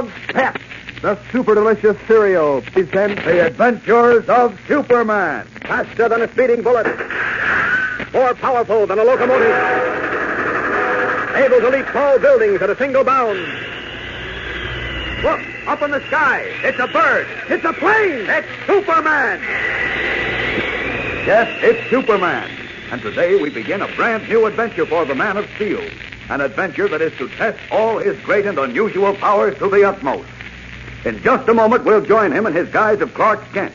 Kellogg's Pep, the super delicious cereal, presents The Adventures of Superman. Faster than a speeding bullet. More powerful than a locomotive. Able to leap tall buildings at a single bound. Look, up in the sky. It's a bird. It's a plane. It's Superman. Yes, it's Superman. And today we begin a brand new adventure for the Man of Steel. An adventure that is to test all his great and unusual powers to the utmost. In just a moment, we'll join him in his guise of Clark Kent.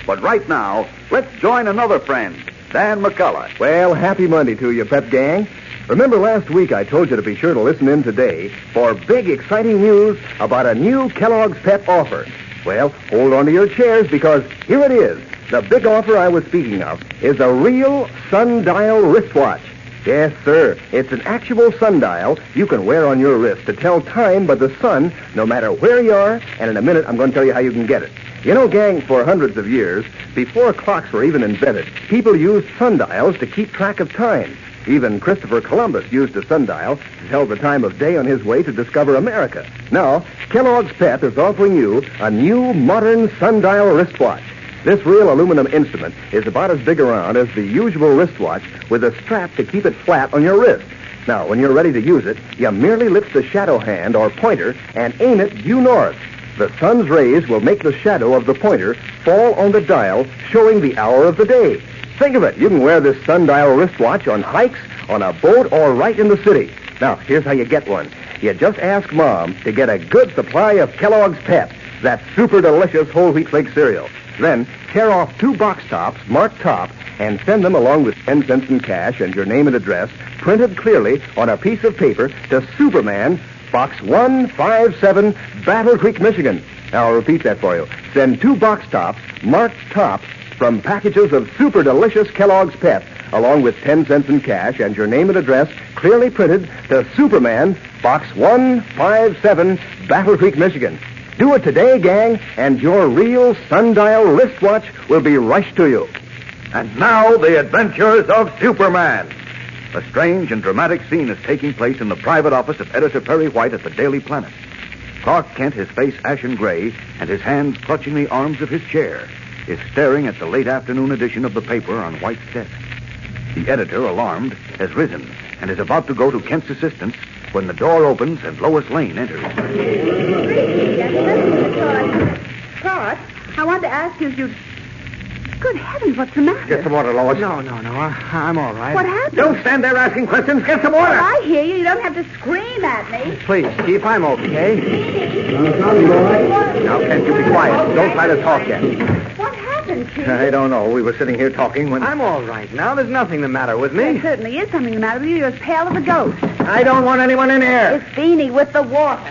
But right now, let's join another friend, Dan McCullough. Well, happy Monday to you, Pep Gang. Remember last week I told you to be sure to listen in today for big, exciting news about a new Kellogg's Pep offer. Well, hold on to your chairs because here it is. The big offer I was speaking of is a real sundial wristwatch. Yes, sir. It's an actual sundial you can wear on your wrist to tell time by the sun no matter where you are, and in a minute I'm going to tell you how you can get it. You know, gang, for hundreds of years, before clocks were even invented, people used sundials to keep track of time. Even Christopher Columbus used a sundial to tell the time of day on his way to discover America. Now, Kellogg's Pep is offering you a new modern sundial wristwatch. This real aluminum instrument is about as big around as the usual wristwatch with a strap to keep it flat on your wrist. Now, when you're ready to use it, you merely lift the shadow hand or pointer and aim it due north. The sun's rays will make the shadow of the pointer fall on the dial, showing the hour of the day. Think of it. You can wear this sundial wristwatch on hikes, on a boat, or right in the city. Now, here's how you get one. You just ask Mom to get a good supply of Kellogg's Pep, that super delicious whole wheat flake cereal. Then tear off 2 box tops marked top and send them along with 10 cents in cash and your name and address printed clearly on a piece of paper to Superman, Box 157, Battle Creek, Michigan. Now, I'll repeat that for you. Send 2 box tops marked top from packages of super delicious Kellogg's Pep along with 10 cents in cash and your name and address clearly printed to Superman, Box 157, Battle Creek, Michigan. Do it today, gang, and your real sundial wristwatch will be rushed to you. And now, The Adventures of Superman. A strange and dramatic scene is taking place in the private office of Editor Perry White at the Daily Planet. Clark Kent, his face ashen gray and his hands clutching the arms of his chair, is staring at the late afternoon edition of the paper on White's desk. The editor, alarmed, has risen and is about to go to Kent's assistance when the door opens and Lois Lane enters. Clark, I wanted to ask you if you'd... Good heavens, what's the matter? Get some water, Lois. No. I'm all right. What happened? Don't stand there asking questions. Get some water. Well, I hear you. You don't have to scream at me. Please, Chief, I'm okay. Now, Kent, you be quiet. Don't try to talk yet. What happened, Chief? I don't know. We were sitting here talking when... I'm all right now. There's nothing the matter with me. There certainly is something the matter with you. You're as pale as a ghost. I don't want anyone in here. It's Beanie with the water.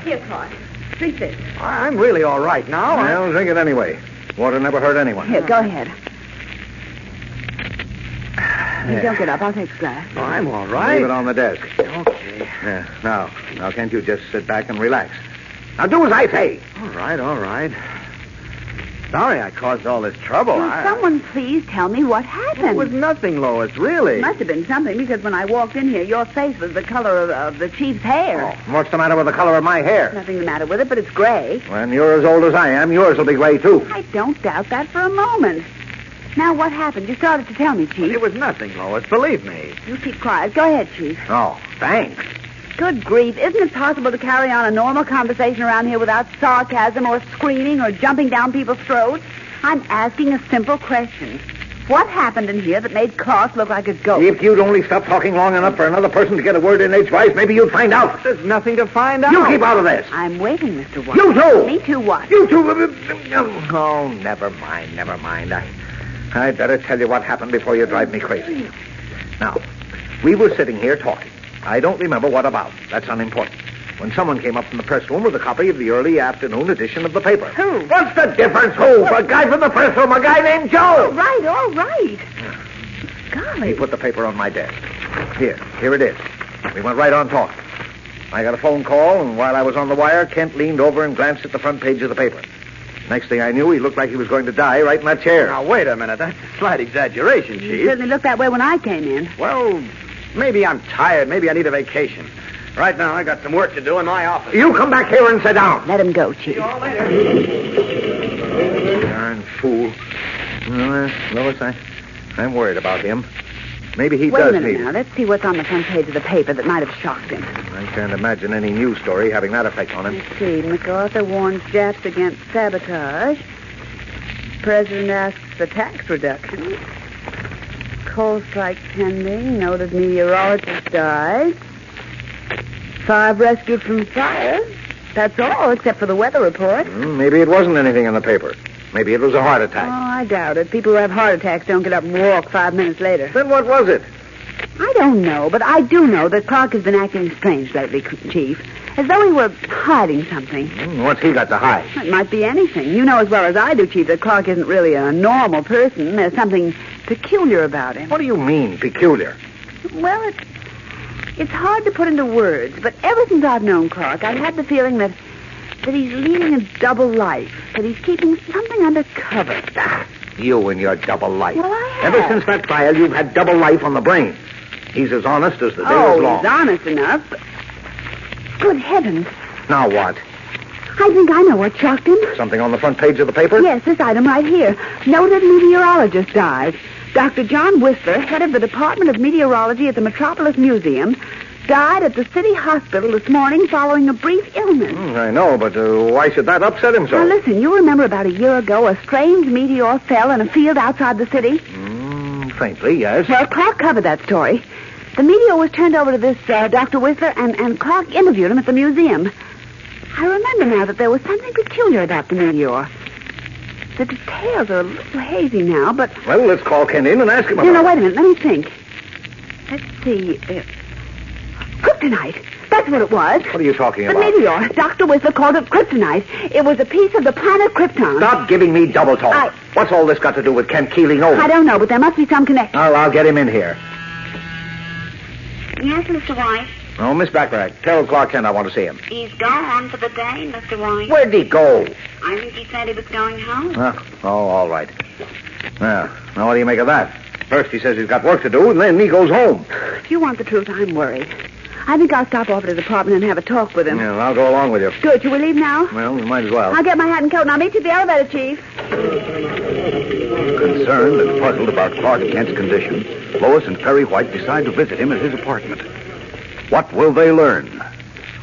Here, Clark. Drink this. I'm really all right now. Well, drink it anyway. Water never hurt anyone. Here, go ahead. Don't get up. I'll take a glass. Oh, I'm all right. Leave it on the desk. Okay. Yeah. Now, can't you just sit back and relax? Now, do as I say. All right. Sorry I caused all this trouble. Will someone please tell me what happened? It was nothing, Lois, really. It must have been something, because when I walked in here, your face was the color of the chief's hair. Oh, what's the matter with the color of my hair? Nothing the matter with it, but it's gray. When you're as old as I am, yours will be gray, too. I don't doubt that for a moment. Now, what happened? You started to tell me, Chief. It was nothing, Lois. Believe me. You keep quiet. Go ahead, Chief. Oh, thanks. Good grief. Isn't it possible to carry on a normal conversation around here without sarcasm or screaming or jumping down people's throats? I'm asking a simple question. What happened in here that made Clark look like a ghost? If you'd only stop talking long enough for another person to get a word in edgewise, maybe you'd find out. There's nothing to find out. You keep out of this. I'm waiting, Mr. White. You too. Me too what? You too. Oh, never mind. I'd better tell you what happened before you drive me crazy. Now, we were sitting here talking. I don't remember what about. That's unimportant. When someone came up from the press room with a copy of the early afternoon edition of the paper. Who? What's the difference, who? A guy from the press room, a guy named Joe. All right. Golly. He put the paper on my desk. Here it is. We went right on talking. I got a phone call, and while I was on the wire, Kent leaned over and glanced at the front page of the paper. Next thing I knew, he looked like he was going to die right in that chair. Now, wait a minute. That's a slight exaggeration, You Chief. certainly looked that way when I came in. Well, Maybe I'm tired. Maybe I need a vacation. Right now, I got some work to do in my office. You come back here and sit down. Let him go, Chief. See you all later. Darn fool. Lois, I'm worried about him. Maybe he Wait does a minute need now. Let's see what's on the front page of the paper that might have shocked him. I can't imagine any news story having that effect on him. Let's see. MacArthur warns Japs against sabotage. President asks for tax reduction. Coal strike pending. Noted meteorologist dies. 5 rescued from fire. That's all, except for the weather report. Maybe it wasn't anything in the paper. Maybe it was a heart attack. Oh, I doubt it. People who have heart attacks don't get up and walk 5 minutes later. Then what was it? I don't know, but I do know that Clark has been acting strange lately, Chief. As though he were hiding something. What's he got to hide? It might be anything. You know as well as I do, Chief, that Clark isn't really a normal person. There's something peculiar about him. What do you mean, peculiar? Well, it's hard to put into words, but ever since I've known Clark, I've had the feeling that he's leading a double life, that he's keeping something undercover. You and your double life. Well, I have. Ever since that trial, you've had double life on the brain. He's as honest as the day is long. He's honest enough, but... Good heavens. Now what? I think I know what shocked him. Something on the front page of the paper? Yes, this item right here. Noted meteorologist dies. Dr. John Whistler, head of the Department of Meteorology at the Metropolis Museum, died at the city hospital this morning following a brief illness. I know, but why should that upset him so? Now, listen, you remember about a year ago a strange meteor fell in a field outside the city? Faintly, yes. Well, Clark covered that story. The meteor was turned over to this Dr. Whistler, and Clark interviewed him at the museum. I remember now that there was something peculiar about the meteor. The details are a little hazy now, but... Well, let's call Ken in and ask him about No, wait a minute. Let me think. Let's see. Kryptonite. That's what it was. What are you talking about? The meteor. Dr. Whistler called it Kryptonite. It was a piece of the planet Krypton. Stop giving me double talk. What's all this got to do with Ken keeling over? I don't know, but there must be some connection. I'll get him in here. Yes, Mr. White. Oh, Miss Bacharach, tell Clark Kent I want to see him. He's gone for the day, Mr. White. Where'd he go? I think he said he was going home. All right. Now what do you make of that? First he says he's got work to do, and then he goes home. If you want the truth, I'm worried. I think I'll stop off at his apartment and have a talk with him. Yeah, I'll go along with you. Good. Shall we leave now? Well, we might as well. I'll get my hat and coat, and I'll meet you at the elevator, Chief. Concerned and puzzled about Clark Kent's condition, Lois and Perry White decide to visit him at his apartment. What will they learn?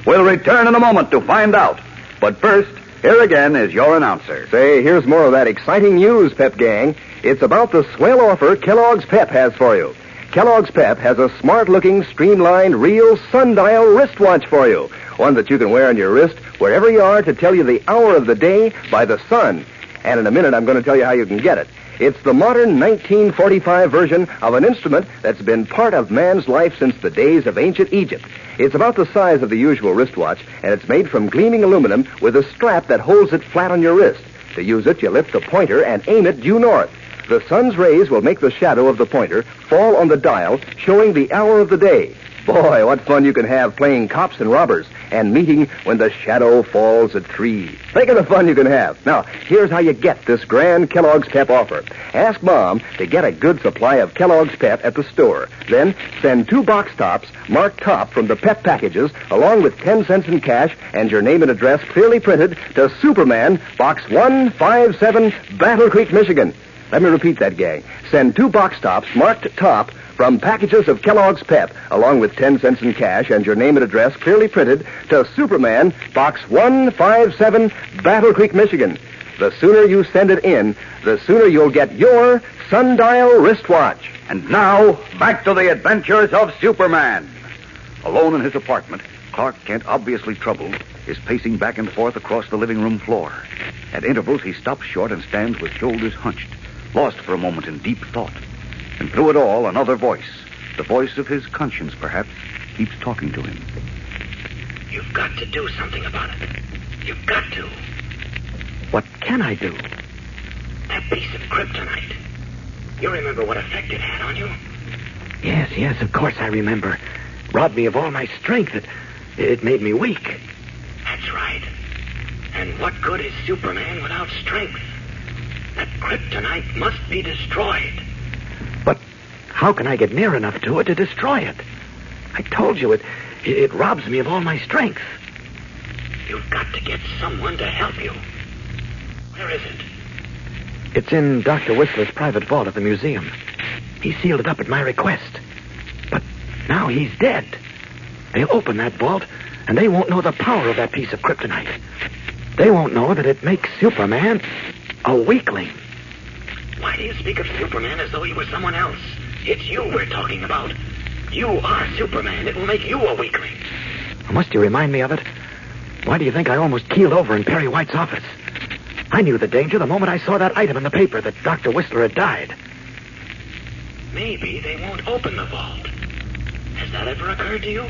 We'll return in a moment to find out. But first, here again is your announcer. Say, here's more of that exciting news, Pep Gang. It's about the swell offer Kellogg's Pep has for you. Kellogg's Pep has a smart-looking, streamlined, real sundial wristwatch for you. One that you can wear on your wrist wherever you are to tell you the hour of the day by the sun. And in a minute, I'm going to tell you how you can get it. It's the modern 1945 version of an instrument that's been part of man's life since the days of ancient Egypt. It's about the size of the usual wristwatch, and it's made from gleaming aluminum with a strap that holds it flat on your wrist. To use it, you lift the pointer and aim it due north. The sun's rays will make the shadow of the pointer fall on the dial, showing the hour of the day. Boy, what fun you can have playing cops and robbers and meeting when the shadow falls a tree. Think of the fun you can have. Now, here's how you get this grand Kellogg's Pep offer. Ask Mom to get a good supply of Kellogg's Pep at the store. Then send 2 box tops marked top from the Pep packages along with 10 cents in cash and your name and address clearly printed to Superman, Box 157, Battle Creek, Michigan. Let me repeat that, gang. Send 2 box tops marked top from packages of Kellogg's Pep, along with 10 cents in cash and your name and address clearly printed to Superman, Box 157, Battle Creek, Michigan. The sooner you send it in, the sooner you'll get your sundial wristwatch. And now, back to the adventures of Superman. Alone in his apartment, Clark Kent, obviously troubled, is pacing back and forth across the living room floor. At intervals, he stops short and stands with shoulders hunched, lost for a moment in deep thought. And through it all, another voice, the voice of his conscience, perhaps, keeps talking to him. You've got to do something about it. You've got to. What can I do? That piece of kryptonite. You remember what effect it had on you? Yes, of course I remember. Robbed me of all my strength. It made me weak. That's right. And what good is Superman without strength? That kryptonite must be destroyed. But how can I get near enough to it to destroy it? I told you, it robs me of all my strength. You've got to get someone to help you. Where is it? It's in Dr. Whistler's private vault at the museum. He sealed it up at my request. But now he's dead. They'll open that vault, and they won't know the power of that piece of kryptonite. They won't know that it makes Superman a weakling. Why do you speak of Superman as though he were someone else? It's you we're talking about. You are Superman. It will make you a weakling. Must you remind me of it? Why do you think I almost keeled over in Perry White's office? I knew the danger the moment I saw that item in the paper that Dr. Whistler had died. Maybe they won't open the vault. Has that ever occurred to you?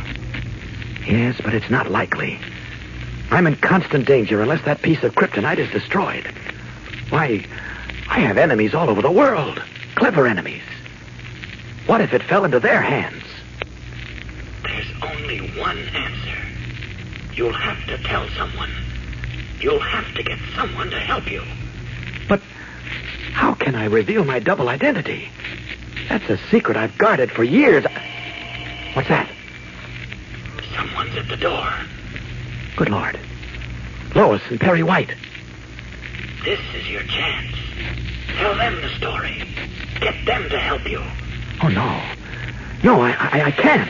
Yes, but it's not likely. I'm in constant danger unless that piece of kryptonite is destroyed. Why, I have enemies all over the world. Clever enemies. What if it fell into their hands? There's only one answer. You'll have to tell someone. You'll have to get someone to help you. But how can I reveal my double identity? That's a secret I've guarded for years. What's that? Someone's at the door. Good Lord. Lois and Perry White. This is your chance. Tell them the story. Get them to help you. Oh, no. No, I can't.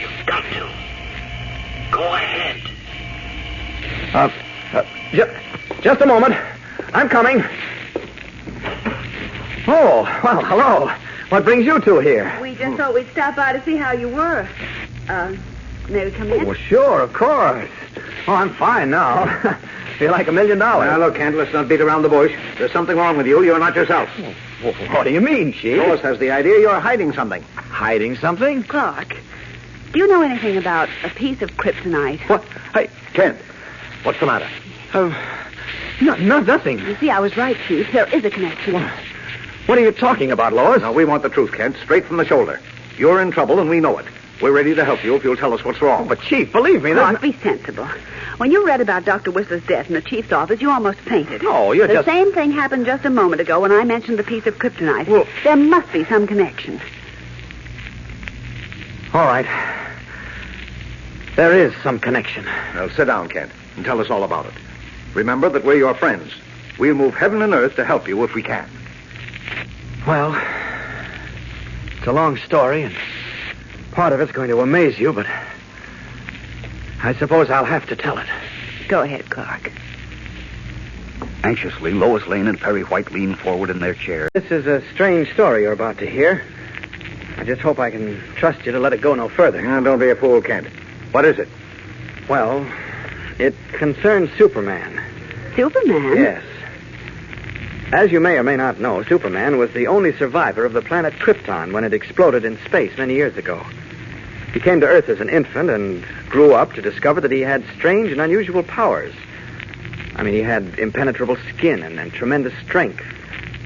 You've got to. Go ahead. Just a moment. I'm coming. Oh, well, hello. What brings you two here? We just thought we'd stop by to see how you were. May we come in? Well, sure, of course. Oh, I'm fine now. Feel like $1 million. Now, look, Kent, let's not beat around the bush. There's something wrong with you. You're not yourself. Well, what do you mean, Chief? Lois has the idea you're hiding something. Hiding something? Clark, do you know anything about a piece of kryptonite? What? Hey, Kent, what's the matter? Nothing. You see, I was right, Chief. There is a connection. What are you talking about, Lois? Now, we want the truth, Kent, straight from the shoulder. You're in trouble, and we know it. We're ready to help you if you'll tell us what's wrong. But, Chief, believe me, Clark, be sensible. When you read about Dr. Whistler's death in the chief's office, you almost fainted. No, you're the just... The same thing happened just a moment ago when I mentioned the piece of kryptonite. Well... There must be some connection. All right. There is some connection. Now, sit down, Kent, and tell us all about it. Remember that we're your friends. We'll move heaven and earth to help you if we can. Well, it's a long story, and part of it's going to amaze you, but I suppose I'll have to tell it. Go ahead, Clark. Anxiously, Lois Lane and Perry White leaned forward in their chairs. This is a strange story you're about to hear. I just hope I can trust you to let it go no further. Now, don't be a fool, Kent. What is it? Well, it concerns Superman. Superman? Yes. As you may or may not know, Superman was the only survivor of the planet Krypton when it exploded in space many years ago. He came to Earth as an infant and grew up to discover that he had strange and unusual powers. I mean, he had impenetrable skin and tremendous strength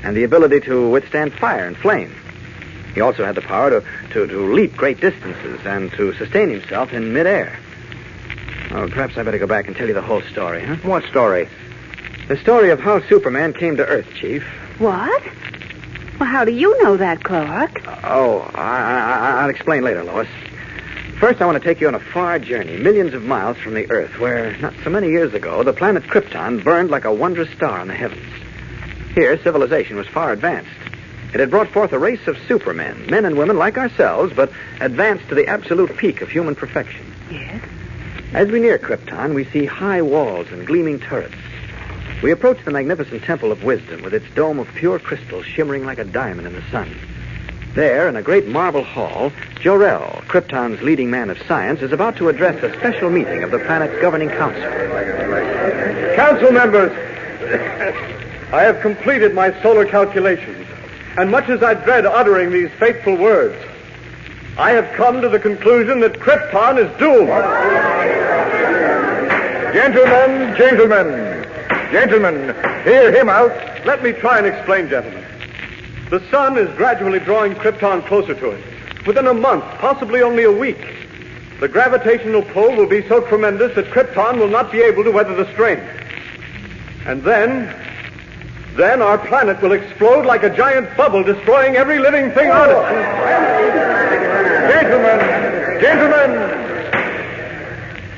and the ability to withstand fire and flame. He also had the power to leap great distances and to sustain himself in midair. Oh, perhaps I better go back and tell you the whole story, huh? What story? The story of how Superman came to Earth, Chief. What? Well, how do you know that, Clark? I'll explain later, Lois. First, I want to take you on a far journey, millions of miles from the Earth, where, not so many years ago, the planet Krypton burned like a wondrous star in the heavens. Here, civilization was far advanced. It had brought forth a race of supermen, men and women like ourselves, but advanced to the absolute peak of human perfection. Yes? As we near Krypton, we see high walls and gleaming turrets. We approach the magnificent Temple of Wisdom with its dome of pure crystal shimmering like a diamond in the sun. There, in a great marble hall, Jor-El, Krypton's leading man of science, is about to address a special meeting of the planet's governing council. Council members, I have completed my solar calculations, and much as I dread uttering these fateful words, I have come to the conclusion that Krypton is doomed. Gentlemen, hear him out. Let me try and explain, gentlemen. The sun is gradually drawing Krypton closer to it. Within a month, possibly only a week, the gravitational pull will be so tremendous that Krypton will not be able to weather the strain. And then our planet will explode like a giant bubble, destroying every living thing on it. Gentlemen,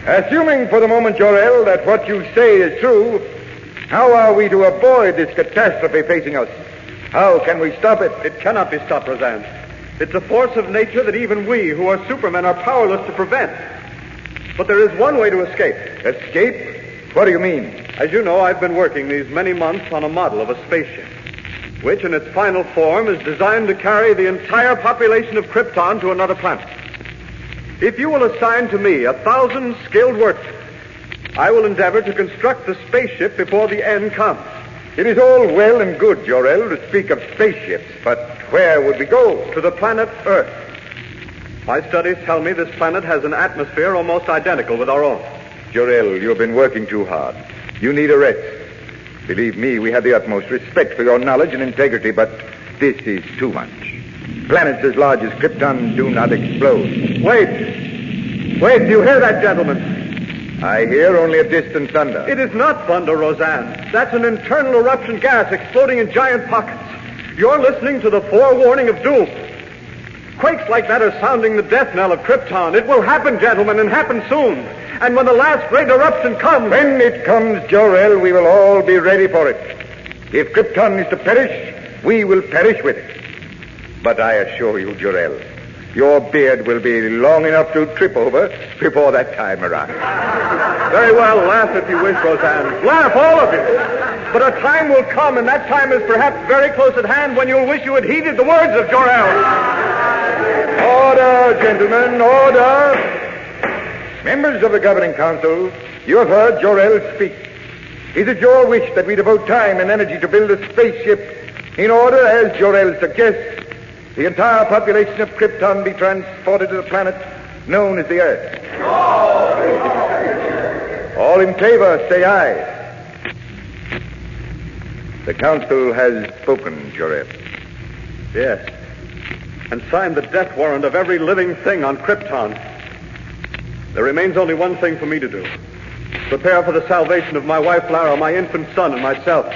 assuming for the moment, Jor-El, that what you say is true, how are we to avoid this catastrophe facing us? How can we stop it? It cannot be stopped, Roseanne. It's a force of nature that even we, who are supermen, are powerless to prevent. But there is one way to escape. Escape? What do you mean? As you know, I've been working these many months on a model of a spaceship, which in its final form is designed to carry the entire population of Krypton to another planet. If you will assign to me 1,000 skilled workers, I will endeavor to construct the spaceship before the end comes. It is all well and good, Jor-El, to speak of spaceships, but where would we go? To the planet Earth. My studies tell me this planet has an atmosphere almost identical with our own. Jor-El, you've been working too hard. You need a rest. Believe me, we have the utmost respect for your knowledge and integrity, but this is too much. Planets as large as Krypton do not explode. Wait, do you hear that, gentlemen? I hear only a distant thunder. It is not thunder, Roseanne. That's an internal eruption gas exploding in giant pockets. You're listening to the forewarning of doom. Quakes like that are sounding the death knell of Krypton. It will happen, gentlemen, and happen soon. And when the last great eruption comes... When it comes, Jor-El, we will all be ready for it. If Krypton is to perish, we will perish with it. But I assure you, Jor-El, your beard will be long enough to trip over before that time arrives. Very well, laugh if you wish, Roseanne. Laugh, all of you. But a time will come, and that time is perhaps very close at hand, when you'll wish you had heeded the words of Jor-El. Order, gentlemen, order. Members of the Governing Council, you have heard Jor-El speak. Is it your wish that we devote time and energy to build a spaceship in order, as Jor-El suggests, the entire population of Krypton be transported to the planet known as the Earth? All in favor, say aye. The Council has spoken, Jor-El. Yes. And signed the death warrant of every living thing on Krypton. There remains only one thing for me to do. Prepare for the salvation of my wife, Lara, my infant son, and myself.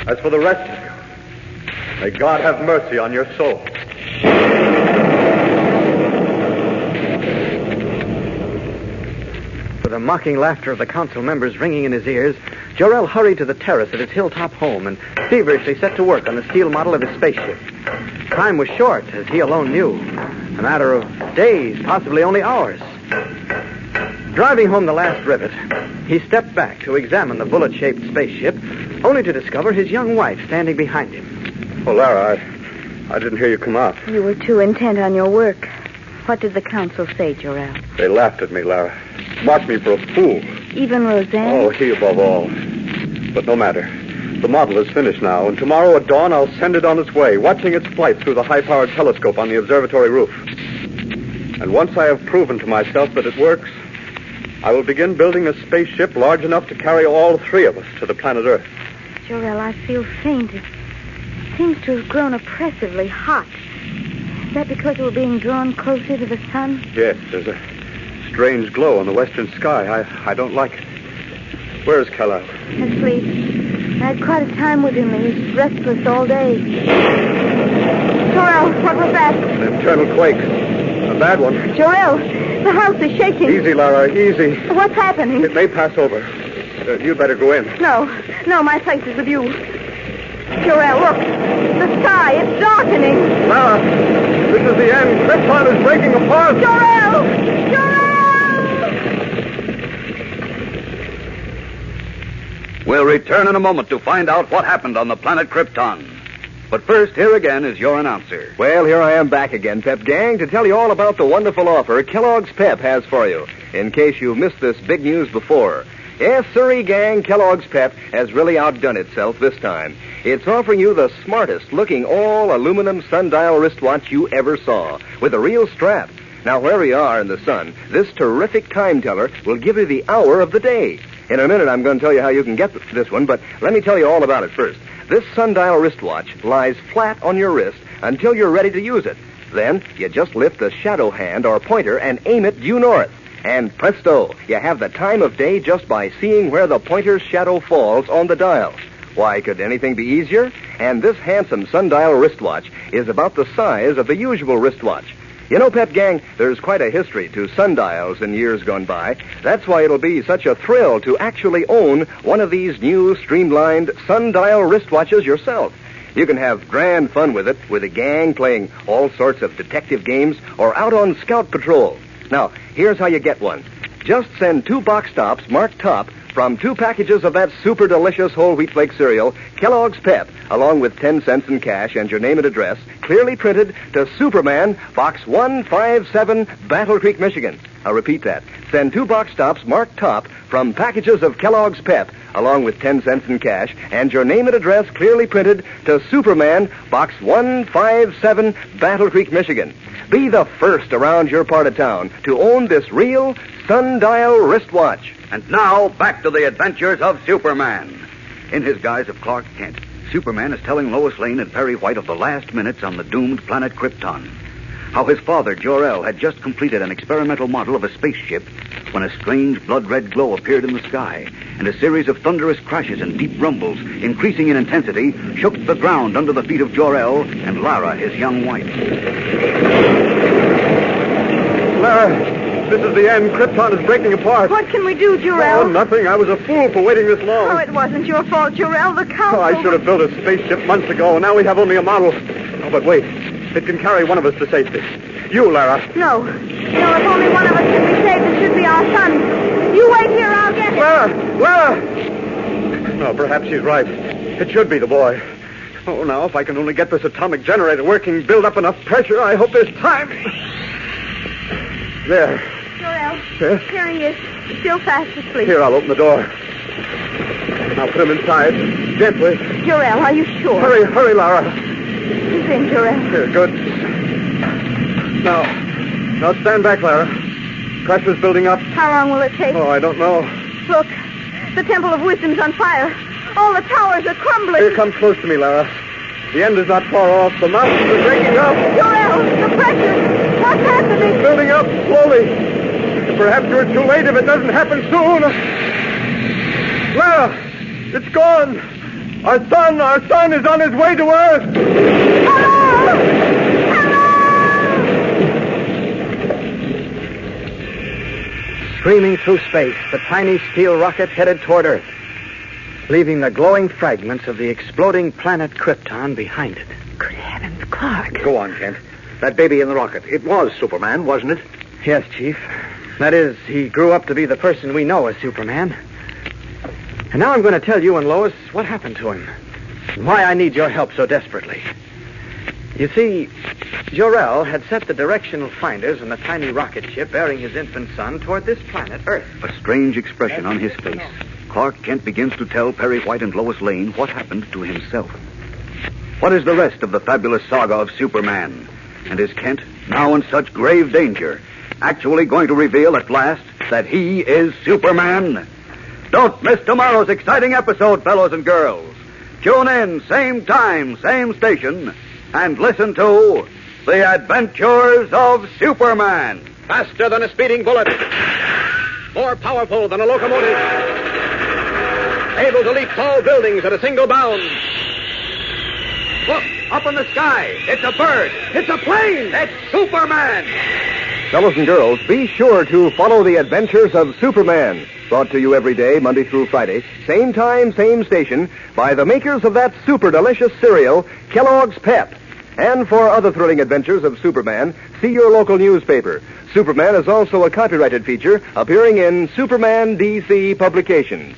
As for the rest of you, may God have mercy on your soul. With the mocking laughter of the council members ringing in his ears, Jor-El hurried to the terrace of his hilltop home and feverishly set to work on the steel model of his spaceship. Time was short, as he alone knew. A matter of days, possibly only hours. Driving home the last rivet, he stepped back to examine the bullet-shaped spaceship, only to discover his young wife standing behind him. Oh, Lara, I didn't hear you come out. You were too intent on your work. What did the council say, Jor-El? They laughed at me, Lara. Mocked me for a fool. Even Roseanne? Oh, he above all. But no matter. The model is finished now, and tomorrow at dawn I'll send it on its way, watching its flight through the high-powered telescope on the observatory roof. And once I have proven to myself that it works, I will begin building a spaceship large enough to carry all three of us to the planet Earth. Jor-El, I feel faint. It seems to have grown oppressively hot. Is that because we're being drawn closer to the sun? Yes, there's a strange glow in the western sky. I don't like it. Where is Kellogg? Asleep. I had quite a time with him. He's restless all day. Jor-El, what was that? An internal quake. A bad one. Jor-El, the house is shaking. Easy, Lara, easy. What's happening? It may pass over. You'd better go in. No, my place is with you. Jor-El, look. The sky, it's darkening. Lara, this is the end. Krypton is breaking apart. Jor-El! Jor-El! We'll return in a moment to find out what happened on the planet Krypton. But first, here again is your announcer. Well, here I am back again, Pep Gang, to tell you all about the wonderful offer Kellogg's Pep has for you, in case you missed this big news before. Yes, sirree, gang, Kellogg's Pep has really outdone itself this time. It's offering you the smartest-looking all-aluminum sundial wristwatch you ever saw, with a real strap. Now, wherever you are in the sun, this terrific time teller will give you the hour of the day. In a minute, I'm going to tell you how you can get this one, but let me tell you all about it first. This sundial wristwatch lies flat on your wrist until you're ready to use it. Then, you just lift the shadow hand or pointer and aim it due north. And presto, you have the time of day just by seeing where the pointer's shadow falls on the dial. Why, could anything be easier? And this handsome sundial wristwatch is about the size of the usual wristwatch. You know, Pep Gang, there's quite a history to sundials in years gone by. That's why it'll be such a thrill to actually own one of these new streamlined sundial wristwatches yourself. You can have grand fun with it, with a gang playing all sorts of detective games or out on scout patrol. Now, here's how you get one. Just send 2 box tops marked top from 2 packages of that super delicious whole wheat flake cereal, Kellogg's Pep, along with 10 cents in cash and your name and address, clearly printed to Superman, Box 157, Battle Creek, Michigan. I'll repeat that. Send 2 box tops marked top from packages of Kellogg's Pep, along with 10 cents in cash, and your name and address clearly printed to Superman, Box 157, Battle Creek, Michigan. Be the first around your part of town to own this real sundial wristwatch. And now, back to the adventures of Superman. In his guise of Clark Kent, Superman is telling Lois Lane and Perry White of the last minutes on the doomed planet Krypton. How his father, Jor-El, had just completed an experimental model of a spaceship when a strange blood-red glow appeared in the sky, and a series of thunderous crashes and deep rumbles, increasing in intensity, shook the ground under the feet of Jor-El and Lara, his young wife. Lara, this is the end. Krypton is breaking apart. What can we do, Jor-El? Oh, nothing. I was a fool for waiting this long. Oh, it wasn't your fault, Jor-El. The council... Oh, I should have built a spaceship months ago. Now we have only a model. Oh, but wait. It can carry one of us to safety. You, Lara. No. No, if only one of us can be saved, it should be our son. You wait here, I'll get him. Lara! No, perhaps she's right. It should be the boy. Oh, now, if I can only get this atomic generator working, build up enough pressure, I hope there's time. There. Jor-El. Yes? Here he is. Still fast asleep. Here, I'll open the door. Now put him inside. Gently. Jor-El, are you sure? Hurry, Lara. He's in, Jor-El. Here, good. Now stand back, Lara. Pressure's building up. How long will it take? Oh, I don't know. Look, the Temple of Wisdom's on fire. All the towers are crumbling. Here, come close to me, Lara. The end is not far off. The mountains are breaking up. Jor-El, the pressure. What's happening? It's building up slowly. Perhaps you're too late if it doesn't happen soon. Lara, it's gone. Our son is on his way to Earth. Hello! Screaming through space, the tiny steel rocket headed toward Earth, leaving the glowing fragments of the exploding planet Krypton behind it. Good heavens, Clark. Go on, Kent. That baby in the rocket. It was Superman, wasn't it? Yes, Chief. That is, he grew up to be the person we know as Superman. And now I'm going to tell you and Lois what happened to him, and why I need your help so desperately. You see, Jor-El had set the directional finders in the tiny rocket ship bearing his infant son toward this planet, Earth. A strange expression on his face. Clark Kent begins to tell Perry White and Lois Lane what happened to himself. What is the rest of the fabulous saga of Superman? And is Kent, now in such grave danger, actually going to reveal at last that he is Superman? Don't miss tomorrow's exciting episode, fellows and girls. Tune in, same time, same station, and listen to The Adventures of Superman. Faster than a speeding bullet. More powerful than a locomotive. Able to leap tall buildings at a single bound. Look, up in the sky. It's a bird. It's a plane. It's Superman. Fellows and girls, be sure to follow The Adventures of Superman. Brought to you every day, Monday through Friday, same time, same station, by the makers of that super delicious cereal, Kellogg's Pep. And for other thrilling adventures of Superman, see your local newspaper. Superman is also a copyrighted feature appearing in Superman DC publications.